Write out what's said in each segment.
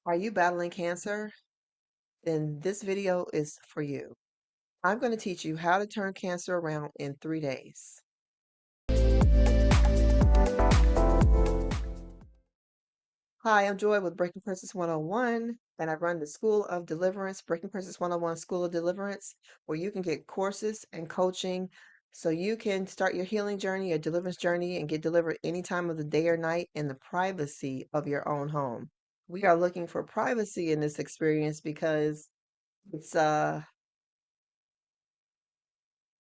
Are you battling cancer? Then this video is for you. I'm going to teach you how to turn cancer around in 3 days. Hi, I'm Joy with Breaking Princess 101, and I run the School of Deliverance, Breaking Princess 101 School of Deliverance, where you can get courses and coaching so you can start your healing journey, your deliverance journey, and get delivered any time of the day or night in the privacy of your own home. We are looking for privacy in this experience because it's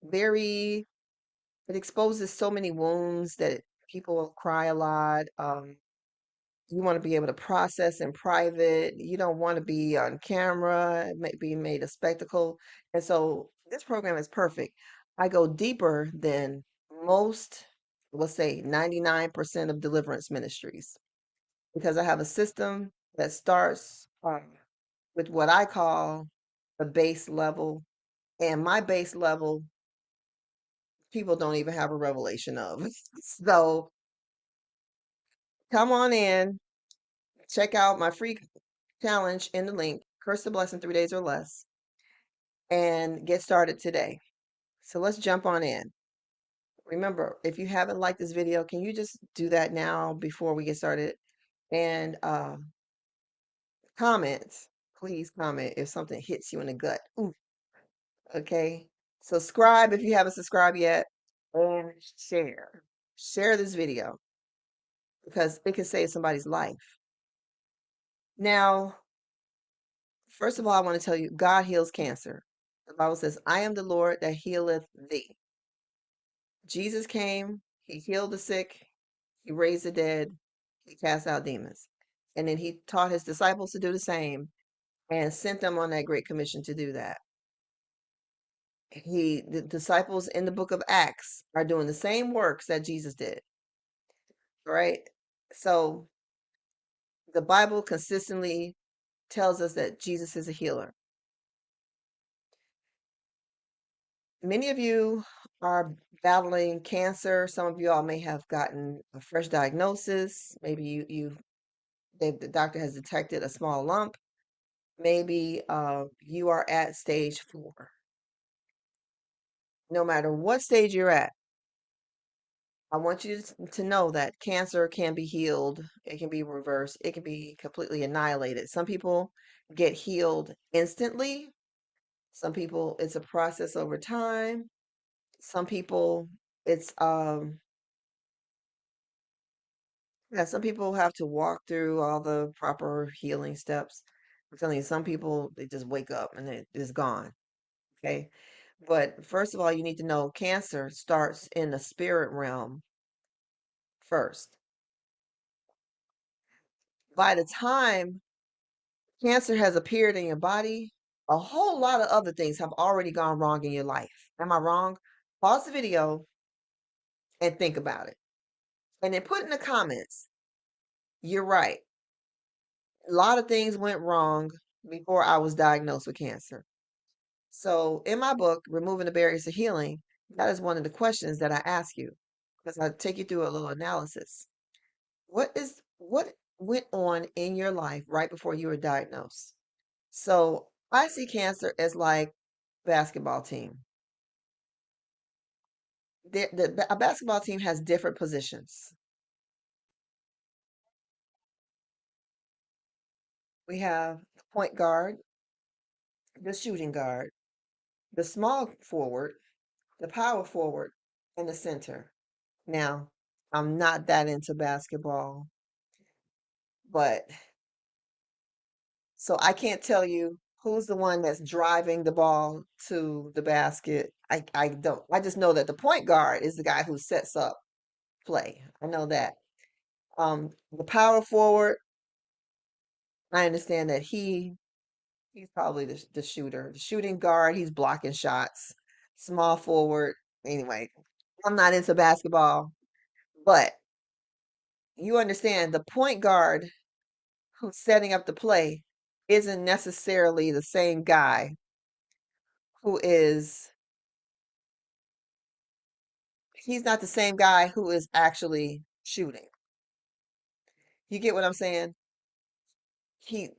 very it exposes so many wounds that people cry a lot. You want to be able to process in private. You don't want to be on camera, being made a spectacle. And so this program is perfect. I go deeper than most, let's say 99% of deliverance ministries, because I have a system that starts with what I call the base level. And my base level people don't even have a revelation of. So come on in, check out my free challenge in the link, Curse the Blessing 3 days or less, and get started today. So let's jump on in. Remember, if you haven't liked this video, can you just do that now before we get started? And comment, please comment if something hits you in the gut. Ooh, okay. Subscribe if you haven't subscribed yet, and share. Share this video because it can save somebody's life. Now, first of all, I want to tell you, God heals cancer. The Bible says, I am the Lord that healeth thee. Jesus came, he healed the sick, he raised the dead, he cast out demons. And then he taught his disciples to do the same and sent them on that great commission to do that. The disciples in the book of Acts are doing the same works that Jesus did, right? So the Bible consistently tells us that Jesus is a healer. Many of you are battling cancer. Some of you all may have gotten a fresh diagnosis. Maybe the doctor has detected a small lump. Maybe you are at stage 4. No matter what stage you're at, I want you to know that cancer can be healed. It can be reversed. It can be completely annihilated. Some people get healed instantly. Some people, it's a process over time. Some people, it's yeah, some people have to walk through all the proper healing steps. I'm telling you, some people, they just wake up and it's gone. Okay. But first of all, you need to know cancer starts in the spirit realm first. By the time cancer has appeared in your body, a whole lot of other things have already gone wrong in your life. Am I wrong? Pause the video and think about it. And then put in the comments, you're right. A lot of things went wrong before I was diagnosed with cancer. So in my book, Removing the Barriers to Healing, that is one of the questions that I ask you because I take you through a little analysis. What went on in your life right before you were diagnosed? So I see cancer as like basketball team. A basketball team has different positions. We have the point guard, the shooting guard, the small forward, the power forward, and the center. Now, I'm not that into basketball, but so I can't tell you who's the one that's driving the ball to the basket. I don't. I just know that the point guard is the guy who sets up play. I know that. The power forward, I understand that he's probably the shooter. The shooting guard, he's blocking shots. Small forward. Anyway, I'm not into basketball, but you understand the point guard who's setting up the play isn't necessarily the same guy who is he's not the same guy who is actually shooting. You get what I'm saying? He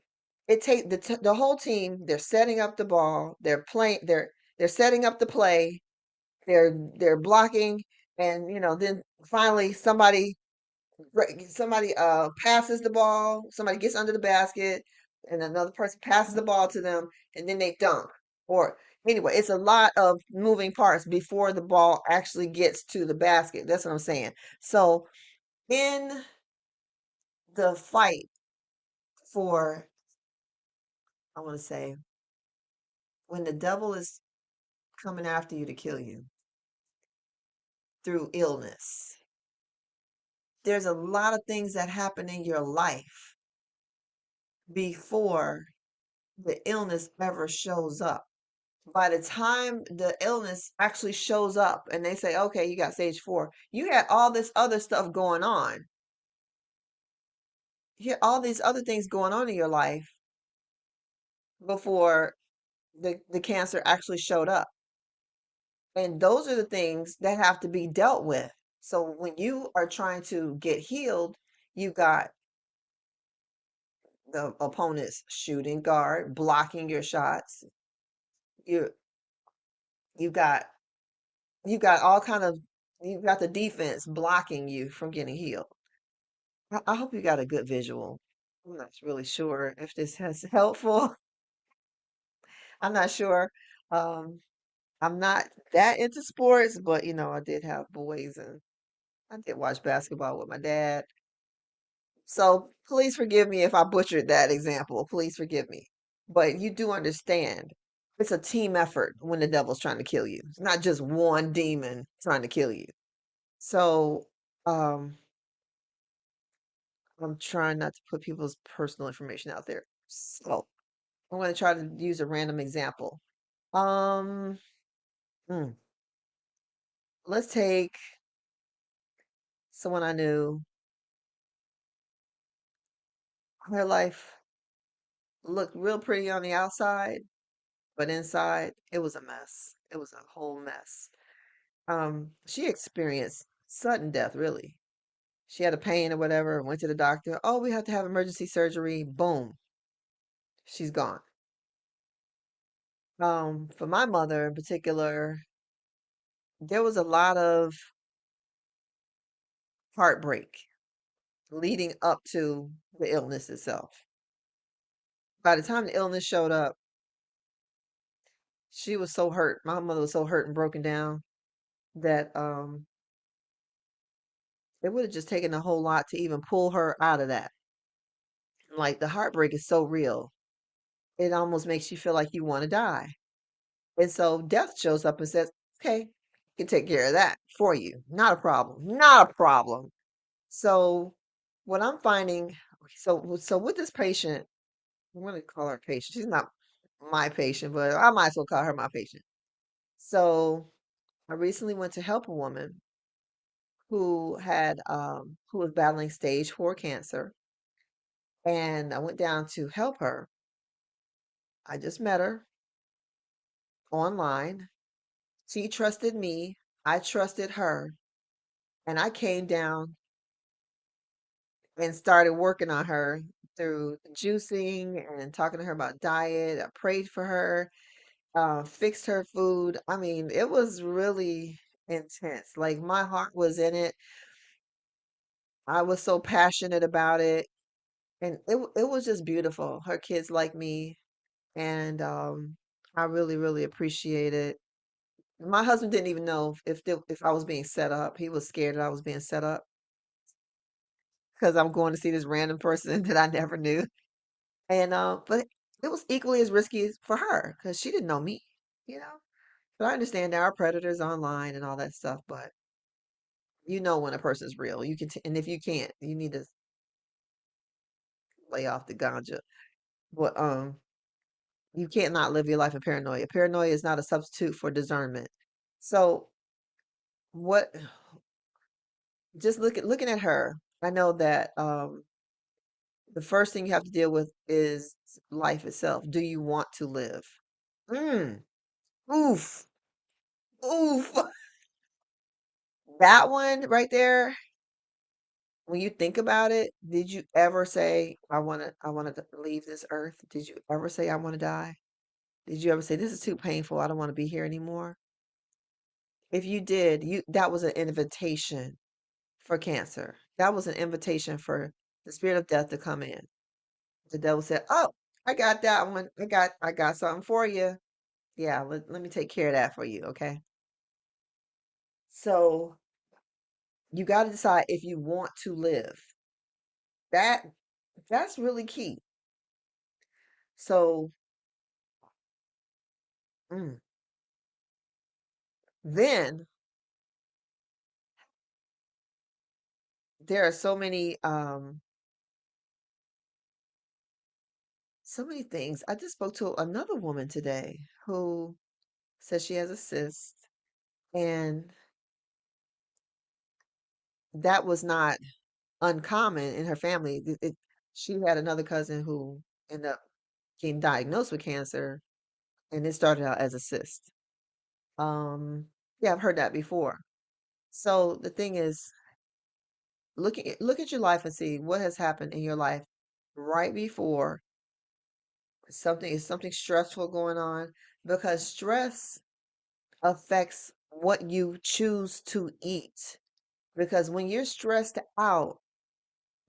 it take the whole team. They're setting up the ball. They're playing. They're setting up the play. They're blocking, and then finally somebody passes the ball. Somebody gets under the basket, and another person passes the ball to them, and then they dunk. Or anyway, it's a lot of moving parts before the ball actually gets to the basket. That's what I'm saying. So in the fight for, I want to say, when the devil is coming after you to kill you through illness, there's a lot of things that happen in your life before the illness ever shows up. By the time the illness actually shows up and they say, okay, you got stage 4, you had all this other stuff going on. You had all these other things going on in your life before the cancer actually showed up. And those are the things that have to be dealt with. So when you are trying to get healed, you got the opponent's shooting guard blocking your shots. You you got you got all kind of you got the defense blocking you from getting healed. I hope you got a good visual. I'm not really sure if this has helpful. I'm not sure. Um, I'm not that into sports, but I did have boys and I did watch basketball with my dad. So please forgive me if I butchered that example. Please forgive me. But you do understand it's a team effort when the devil's trying to kill you. It's not just one demon trying to kill you. So um, I'm trying not to put people's personal information out there. So I'm going to try to use a random example. Um, hmm, let's take someone I knew. Her life looked real pretty on the outside, but inside it was a mess. It was a whole mess. She experienced sudden death, really. She had a pain or whatever, went to the doctor. Oh, we have to have emergency surgery. Boom, she's gone. For my mother in particular, there was a lot of heartbreak leading up to the illness itself. By the time the illness showed up, she was so hurt. My mother was so hurt and broken down that it would have just taken a whole lot to even pull her out of that. Like the heartbreak is so real. It almost makes you feel like you want to die. And so death shows up and says, okay, I can take care of that for you. Not a problem. Not a problem. So what I'm finding, so with this patient, I'm going to call her patient. She's not my patient, but I might as well call her my patient. So I recently went to help a woman who was battling stage 4 cancer, and I went down to help her. I just met her online. She trusted me. I trusted her. And I came down and started working on her through juicing and talking to her about diet. I prayed for her, fixed her food. I mean, it was really intense. Like my heart was in it. I was so passionate about it. And it was just beautiful. Her kids like me. And I really, really appreciate it. My husband didn't even know if I was being set up. He was scared that I was being set up because I'm going to see this random person that I never knew. And but it was equally as risky as for her because she didn't know me, you know. But I understand there are predators online and all that stuff, but you know when a person's real. You can, and if you can't, you need to lay off the ganja. But you can't not live your life in paranoia. Paranoia is not a substitute for discernment. So what? Just looking at her, I know that the first thing you have to deal with is life itself. Do you want to live? Mm, oof, oof. That one right there, when you think about it, did you ever say, I want to leave this earth? Did you ever say, I want to die? Did you ever say, this is too painful, I don't want to be here anymore? If you did, that was an invitation for cancer. That was an invitation for the spirit of death to come in. The devil said, "Oh, I got that one. I got something for you. Yeah, let me take care of that for you, okay?" So you got to decide if you want to live. That that's really key. So mm, then there are so many things. I just spoke to another woman today who says she has a cyst, and that was not uncommon in her family. She had another cousin who ended up getting diagnosed with cancer, and it started out as a cyst. Um, yeah, I've heard that before. So the thing is, look at your life and see what has happened in your life right before something stressful going on, because stress affects what you choose to eat. Because when you're stressed out,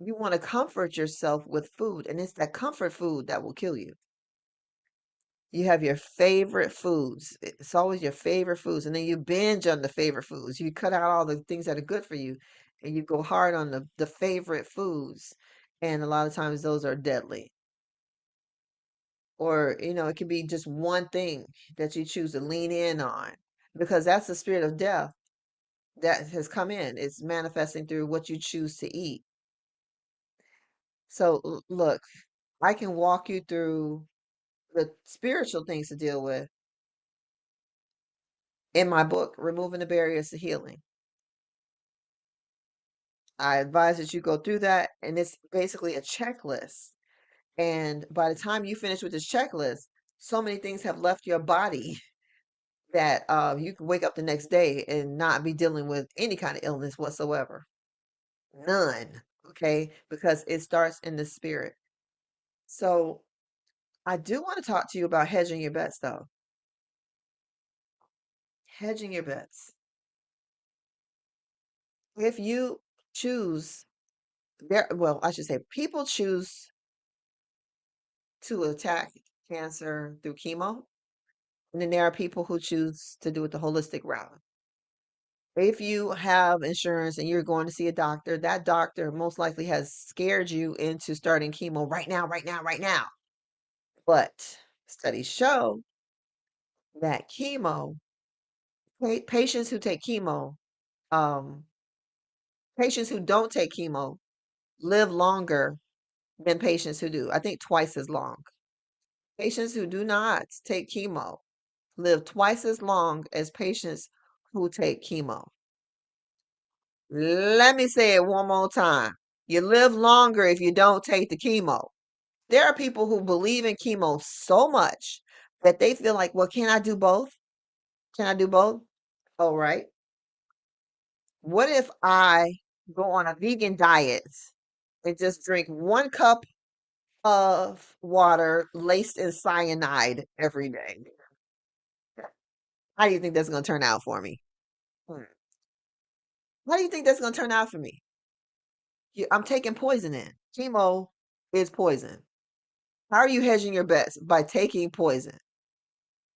you want to comfort yourself with food, and it's that comfort food that will kill you. You have your favorite foods. It's always your favorite foods. And then you binge on the favorite foods. You cut out all the things that are good for you and you go hard on the favorite foods. And a lot of times those are deadly. Or, it could be just one thing that you choose to lean in on, because that's the spirit of death that has come in. It's manifesting through what you choose to eat. So, look, I can walk you through the spiritual things to deal with in my book, Removing the Barriers to Healing. I advise that you go through that, and it's basically a checklist. And by the time you finish with this checklist, so many things have left your body that you can wake up the next day and not be dealing with any kind of illness whatsoever. None. Okay? Because it starts in the spirit. So I do want to talk to you about hedging your bets, though. Hedging your bets. If you choose, well, I should say, people choose to attack cancer through chemo. And then there are people who choose to do it the holistic route. If you have insurance and you're going to see a doctor, that doctor most likely has scared you into starting chemo right now, right now, right now. But studies show that patients who take chemo, um, patients who don't take chemo live longer than patients who do. I think twice as long. Patients who do not take chemo live twice as long as patients who take chemo. Let me say it one more time. You live longer if you don't take the chemo. There are people who believe in chemo so much that they feel like, well, can I do both? Can I do both? All right. What if I go on a vegan diet and just drink 1 cup of water laced in cyanide every day? How do you think that's going to turn out for me? Hmm. How do you think that's going to turn out for me? I'm taking poison in. Chemo is poison. How are you hedging your bets? By taking poison.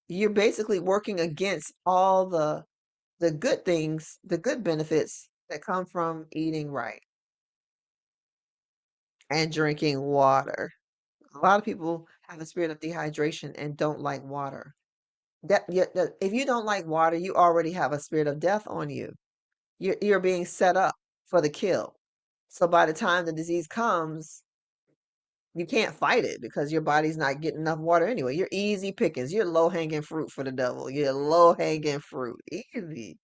You're basically working against all the good things, the good benefits that come from eating right and drinking water. A lot of people have a spirit of dehydration and don't like water. If you don't like water, you already have a spirit of death on you. You're being set up for the kill. So by the time the disease comes, you can't fight it because your body's not getting enough water anyway. You're easy pickings. You're low hanging fruit for the devil. You're low hanging fruit. Easy.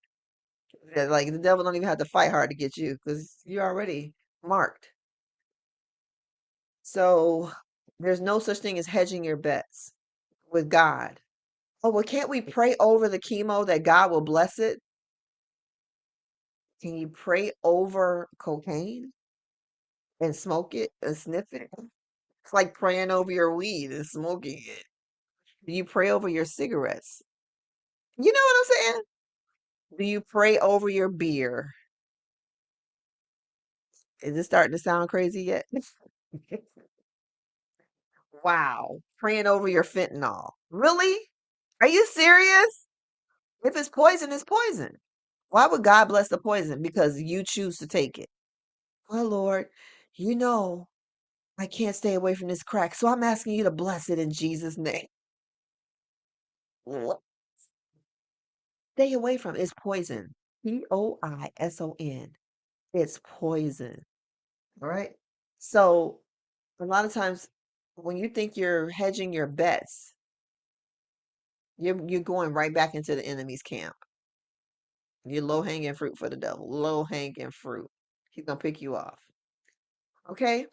Yeah, like the devil don't even have to fight hard to get you because you're already marked. So there's no such thing as hedging your bets with God. Oh, well, can't we pray over the chemo that God will bless it? Can you pray over cocaine? and smoke it and sniff it. It's like praying over your weed and smoking it. Do you pray over your cigarettes? You know what I'm saying? Do you pray over your beer? Is it starting to sound crazy yet? Wow. Praying over your fentanyl. Really? Are you serious? If it's poison, it's poison. Why would God bless the poison? Because you choose to take it. Well, Lord, you know I can't stay away from this crack, so I'm asking you to bless it in Jesus' name. What? Stay away from it. It's poison. Poison. It's poison. All right. So a lot of times when you think you're hedging your bets, you're going right back into the enemy's camp. You're low hanging fruit for the devil. Low hanging fruit. He's gonna pick you off. Okay.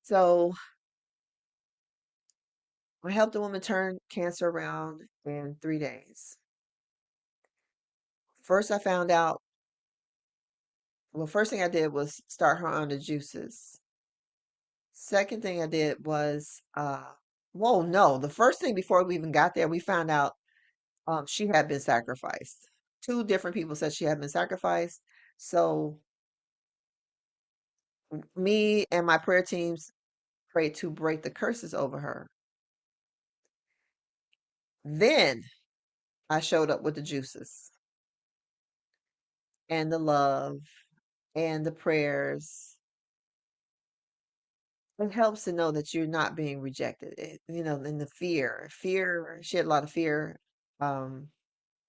So I helped a woman turn cancer around in 3 days. First, I found out. Well, first thing I did was start her on the juices. Second thing I did was, whoa, no. The first thing before we even got there, we found out she had been sacrificed. Two different people said she had been sacrificed. So me and my prayer teams prayed to break the curses over her. Then I showed up with the juices and the love and the prayers. It helps to know that you're not being rejected. And the fear, she had a lot of fear of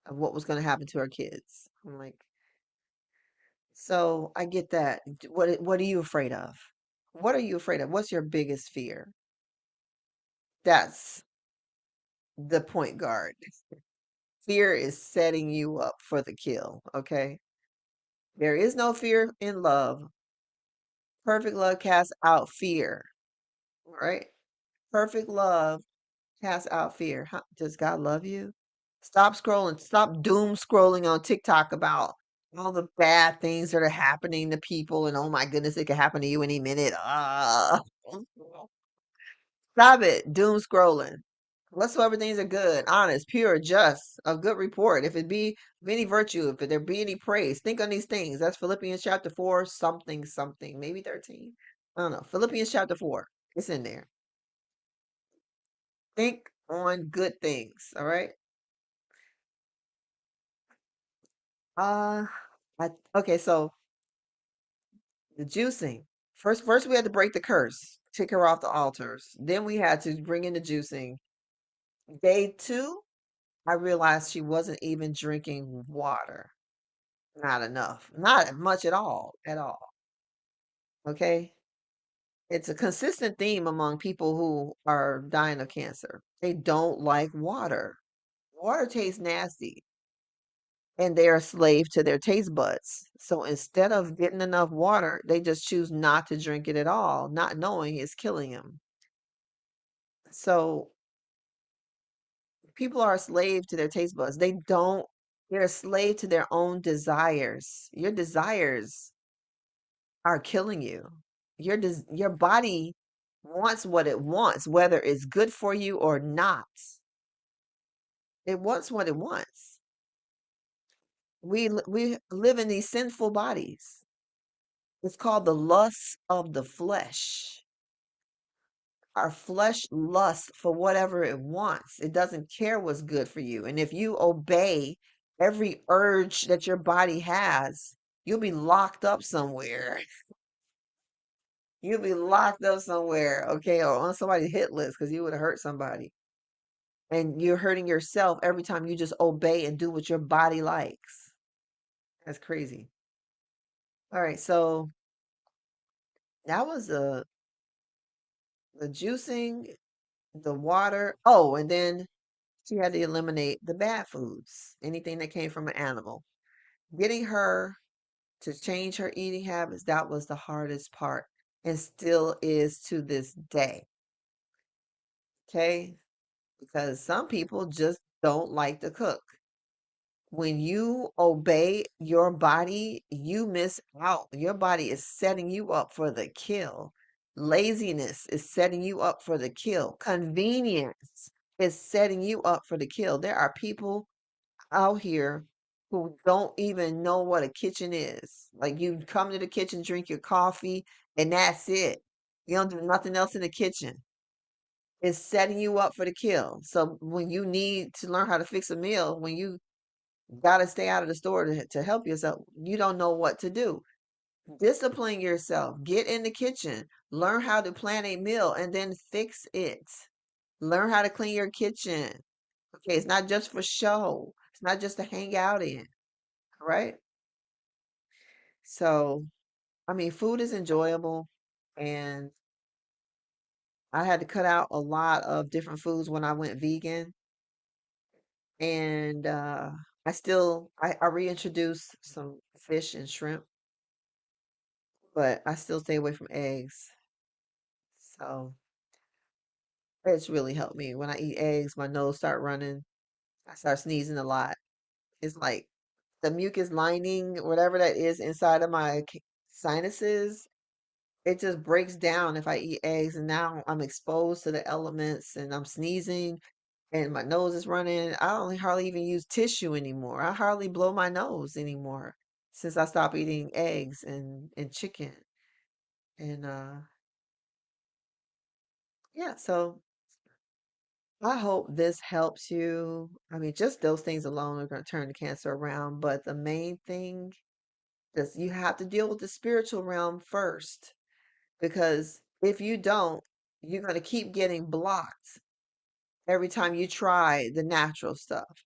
what was going to happen to her kids. I'm like, so I get that. What are you afraid of? What are you afraid of? What's your biggest fear? That's the point guard. Fear is setting you up for the kill, okay? There is no fear in love. Perfect love casts out fear, all right? Perfect love casts out fear. Does God love you? Stop scrolling. Stop doom scrolling on TikTok about all the bad things that are happening to people, and oh my goodness, it could happen to you any minute. Stop it. Doom scrolling. Whatsoever things are good, honest, pure, just, of good report. If it be of any virtue, if there be any praise, think on these things. That's Philippians chapter 4, something, something, maybe 13. I don't know. Philippians chapter 4. It's in there. Think on good things. All right. Uh, okay. So the juicing. First we had to break the curse, take her off the altars. Then we had to bring in the juicing. Day two, I realized she wasn't even drinking water. Not enough. Not much at all. At all. Okay. It's a consistent theme among people who are dying of cancer. They don't like water. Water tastes nasty, and they are a slave to their taste buds. So instead of getting enough water, they just choose not to drink it at all, not knowing it's killing them. So people are a slave to their taste buds. They're a slave to their own desires. Your desires are killing you. Your body wants what it wants, whether it's good for you or not. It wants what it wants. We live in these sinful bodies. It's called the lust of the flesh. Our flesh lusts for whatever it wants. It doesn't care what's good for you. And if you obey every urge that your body has, you'll be locked up somewhere. You'll be locked up somewhere, okay, or on somebody's hit list because you would have hurt somebody. And you're hurting yourself every time you just obey and do what your body likes. That's crazy. All right, so that was the juicing, the water. Oh, and then she had to eliminate the bad foods, anything that came from an animal. Getting her to change her eating habits, that was the hardest part and still is to this day. Okay? Because some people just don't like to cook. When you obey your body, you miss out. Your body is setting you up for the kill. Laziness is setting you up for the kill. Convenience is setting you up for the kill. There are people out here who don't even know what a kitchen is. Like, you come to the kitchen, drink your coffee, and that's it. You don't do nothing else in the kitchen. It's setting you up for the kill. So when you need to learn how to fix a meal, when you gotta stay out of the store to help yourself, you don't know what to do. Discipline yourself. Get in the kitchen. Learn how to plan a meal and then fix it. Learn how to clean your kitchen. Okay, it's not just for show. It's not just to hang out in, right? So, I mean, food is enjoyable, and I had to cut out a lot of different foods when I went vegan, and I reintroduced some fish and shrimp, but I still stay away from eggs. So it's really helped me. When I eat eggs, my nose start running. I start sneezing a lot. It's like the mucus lining, whatever that is inside of my sinuses, it just breaks down if I eat eggs. And now I'm exposed to the elements and I'm sneezing and my nose is running. I don't hardly even use tissue anymore. I hardly blow my nose anymore since I stopped eating eggs and chicken. And yeah, so I hope this helps you. I mean, just those things alone are going to turn the cancer around. But the main thing is you have to deal with the spiritual realm first, because if you don't, you're going to keep getting blocked every time you try the natural stuff.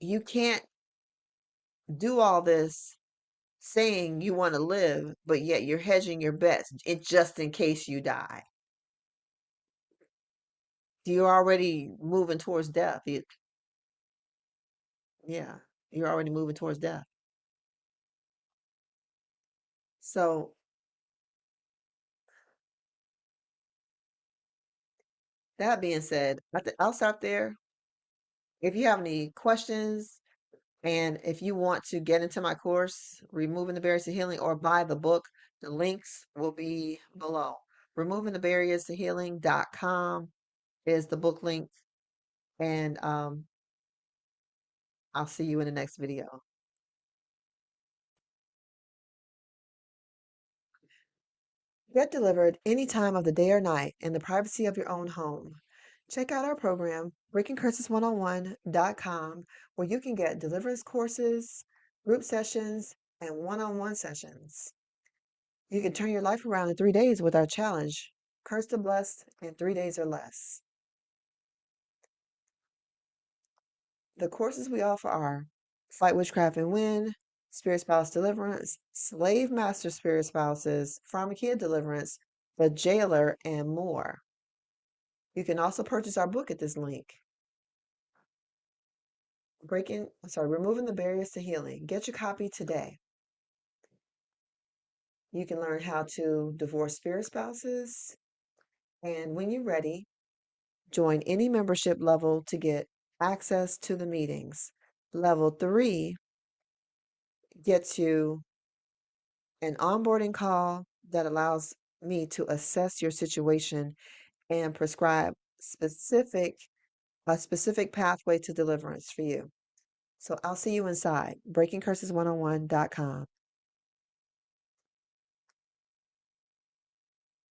You can't do all this saying you want to live, but yet you're hedging your bets just in case you die. You're already moving towards death. Yeah, you're already moving towards death. So that being said, I'll stop there. If you have any questions and if you want to get into my course, Removing the Barriers to Healing, or buy the book, the links will be below. RemovingTheBarriersToHealing.com is the book link. And I'll see you in the next video. Get delivered any time of the day or night in the privacy of your own home. Check out our program, BreakingCurses101.com, where you can get deliverance courses, group sessions, and one-on-one sessions. You can turn your life around in 3 days with our challenge, Curse to Blessed in 3 days or less. The courses we offer are Fight Witchcraft and Win, Spirit Spouse Deliverance, Slave Master Spirit Spouses, Pharmakia Deliverance, The Jailer, and more. You can also purchase our book at this link. Removing the Barriers to Healing. Get your copy today. You can learn how to divorce spirit spouses, and when you're ready, join any membership level to get access to the meetings. Level 3 gets you an onboarding call that allows me to assess your situation and prescribe a specific pathway to deliverance for you. So I'll see you inside. BreakingCurses101.com.